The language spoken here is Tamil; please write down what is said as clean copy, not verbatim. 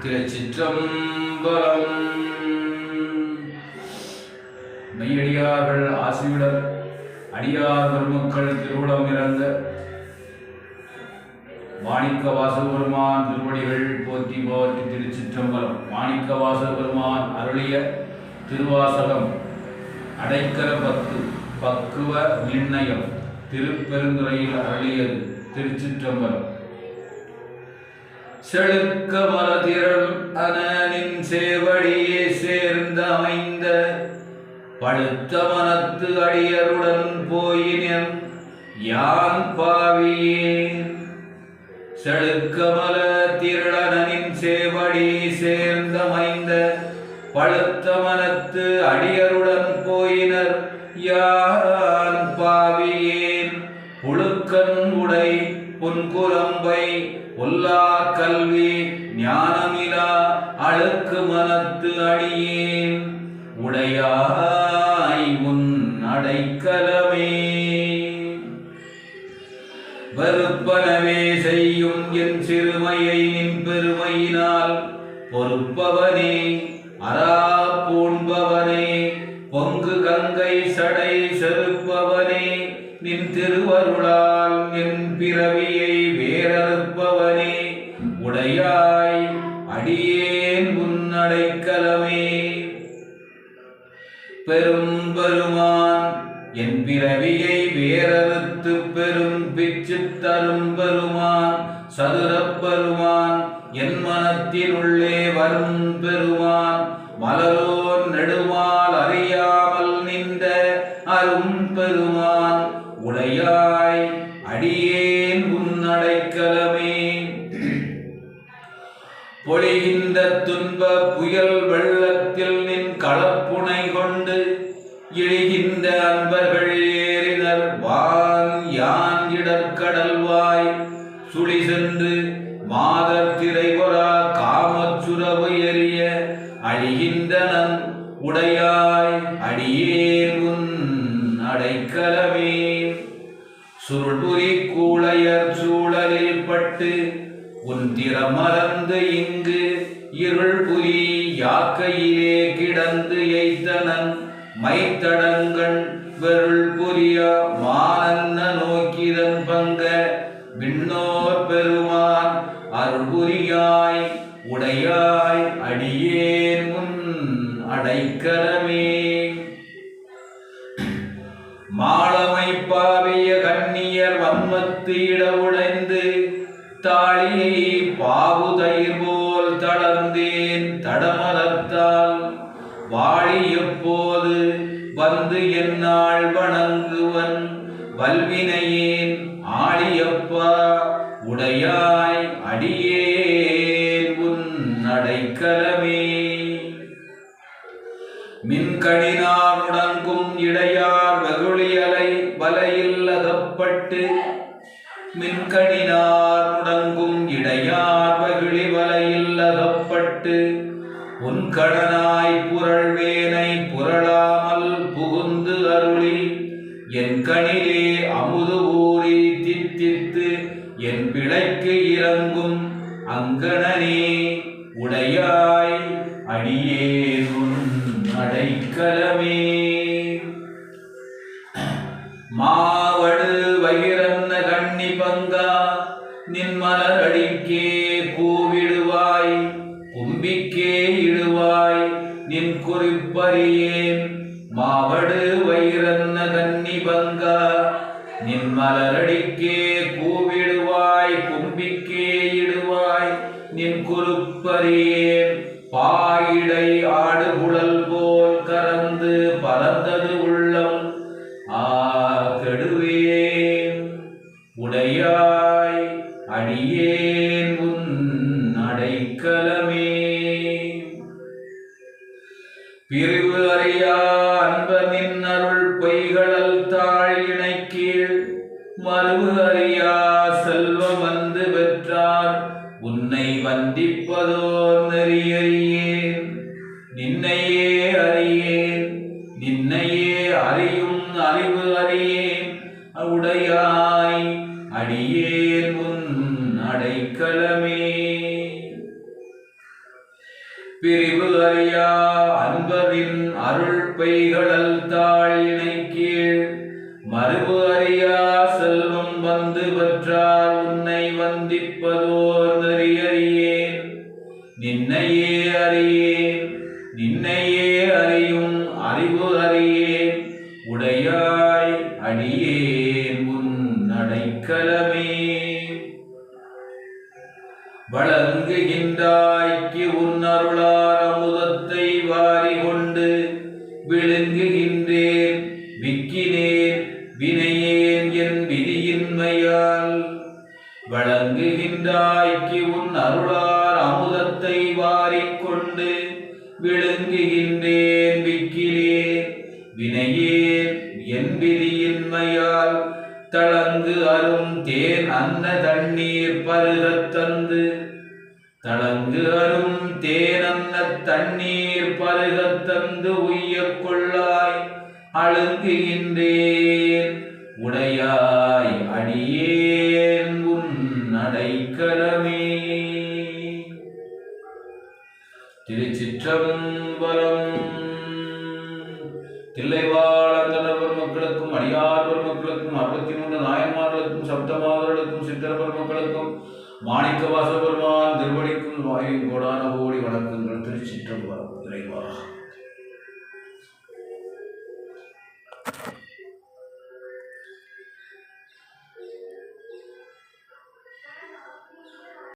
திருச்சிற்றம்பலம். மெய்யடியார்கள் ஆசியுடன் அடியார் பெருமக்கள் திருவுளம் இறந்த மாணிக்க வாசகபெருமான் திருவடிகள் போற்றி போற்றி. திருச்சிற்றம்பலம். மாணிக்க வாசகபெருமான் அருளிய திருவாசகம் அடைக்கல 10 பக்குவ நிர்ணயம் திருப்பெருந்துறையில் அருளியது. திருச்சிற்றம்பலம். செழுக்க மலதிரள் அனனின் சேவடியே சேர்ந்த அமைந்த பழுத்த மனத்து அடியருடன் போயினன் யான் பாவியேன். செழுக்கமல திரளனின் சேவடி சேர்ந்த அமைந்த பழுத்த மனத்து அடியருடன் போயினர் யான் பாவியேன். புழுக்கன் உடை புன்குரம்பை ஒல்லா கல்வி ஞானமிலா அழுக்கு மனத்து அடியேன் உடையாய் முன் அடைக்கலமே. வெறுப்பனவே செய்யும் என் சிறுமையை நின் பெருமையினால் பொறுப்பவனே அரா பூண்பவனே பொங்கு கங்கை சடை செருப்பவனே நின் திருவருளால் என் பிறவியை வேறறுப்பவனே உடையாய் அடியேன் உன்னடைக்கலமே. பெரும்பெருமான் என் பிறவியை வேறறுத்து பெரும் பிச்சு தரும் பெருமான் சதுரப்பெருமான் என் மனத்தின் உள்ளே வரும் பெருமான் மலரோன் நெடுமால் அறியாமல் நின்ற அரும் பெருமான் உடையாய் அடியேன் உன்னடைக்கலமே. பொழிகின்ற துன்ப புயல் வெள்ளத்தில் நின் களப்புனை கொண்டு இழிகின்ற அன்பர்கள் ஏறினர் வான் யான் இடர்கடல்வாய் சுழி சென்று மாதர் திரைபொரா காமச்சுரவு எரிய அழிகின்றனன் உடையாய் அடியேன் உன் அடைக்கலமே. சுருள்புரி கூளையர் சூழலில் பட்டு உன் திறமறந்து இங்கு இருள்புரி யாக்கையிலே கிடந்து எய்த்தனன் மைத்தடங்கண் வெருள் புரிய மானன்ன நோக்கிதன் பங்க விண்ணோர் பெருமான் அருள்புரியாய் உடையாய் அடியேன் முன் அடைக்கலமே. மாளமை பாவிய கண்ணியர் வன்மத்து இட உடைந்து தாளியை பாவு தயிர் போல் தளர்ந்தேன் தடமலத்தால் வாழி எப்போது வந்து என்னால் வணங்குவன் வல்வினையேன் ஆழியப்பா உடையாய் அடியேன் உன் அடைக்கலமே. மின்கணினார் உடங்கும் இடையார் வெகுளியலை வலையில் அகப்பட்டு மின்கணினார் உடங்கும் இடையார் வெகுளி வலையில் அகப்பட்டு உன் கடனாய் புரள்வேனை புரளாமல் புகுந்து அருளி என் கணிலே அமுது ஊறி தித்தித்து என் பிழைக்கு இறங்கும் அங்கணனே உடையாய் அடியேன் உன் அடைக்கலமே. மாவடு வயிறன்ன கண்ணி பங்கா நின் மலரடிக்கே கூவிடுவாய் கும்பிக்கே இடுவாய் நின் குறிப்பறியேன். மாவடு வயிறன்ன கண்ணி பங்கா நின் மலரடிக்கே கூவிடுவாய் கும்பிக்கே இடுவாய் நின் குறிப்பறியேன். பாயிடை ஆடுகுழல் போல் கறந்து பறந்தது உள்ளம் கெடுவேன் உடையாய் அடியேன் உன் அடைக்கலமே. பிரிவு அறியா அன்ப நின் அருள் பொய்களல் தாழ் இணை கீழ் மறுவு அறியா செல்வம் வந்து பெற்றார் உன்னை வந்திப்பதோ நெறியறியேன். நின்னையே அறியேன் நின்னையே அறியும் அறிவு அறியேன் உடையாய் அடியேன் உன் அடைக்கலமே. அறியா அன்பரின் அருள் பெய்களல் தாழினை கீழ் மறுபு அறியா செல்வம் வந்து பெற்றார் உன்னை வந்திப்பதோர் நெறியறியேன் நின்னையே அறியேன் நின்னையே அறியும் அறிவு அறியேன் உடையாய் அடியேன் உன் அடைக்கலமே வழங்குகின்றாய்க்கு உன் அருளார் அமுதத்தை வாரி கொண்டு விழுங்குகின்றேன் விக்கினேன் வினையேன் என் விதியின்மையால் வழங்குகின்றாய்க்கு உன் அருளார் அமுதத்தை வாரிக்கொண்டு விழுங்குகின்றேன் விக்கினேன் வினையேன் என் விதியின்மையால் தளங்கு அரும் தேன் அன்ன தண்ணீர் பருகத் தந்து தளங்கு அரும் தேன் அன்ன தண்ணீர் பருகத் தந்து உய்யக் கொள்ளாய் அழுங்குகின்றேன் உடையாய் அடியேன் உன் அடைக்கலமே. திருச்சிற்றம்பலம். தில்லைவாழந்தனர் பெருமக்களுக்கும் அடியார் பெருமக்களுக்கும் 63 நாயன்மார்களுக்கும் சப்தமாதர்களுக்கும் சித்தர் பெருமக்களுக்கும் மாணிக்கவாச பெருமான் திருவடிக்கும் வாயின் கோடான கோடி வணக்கங்கள். திருச்சிற்றம்பலம். இறைவா.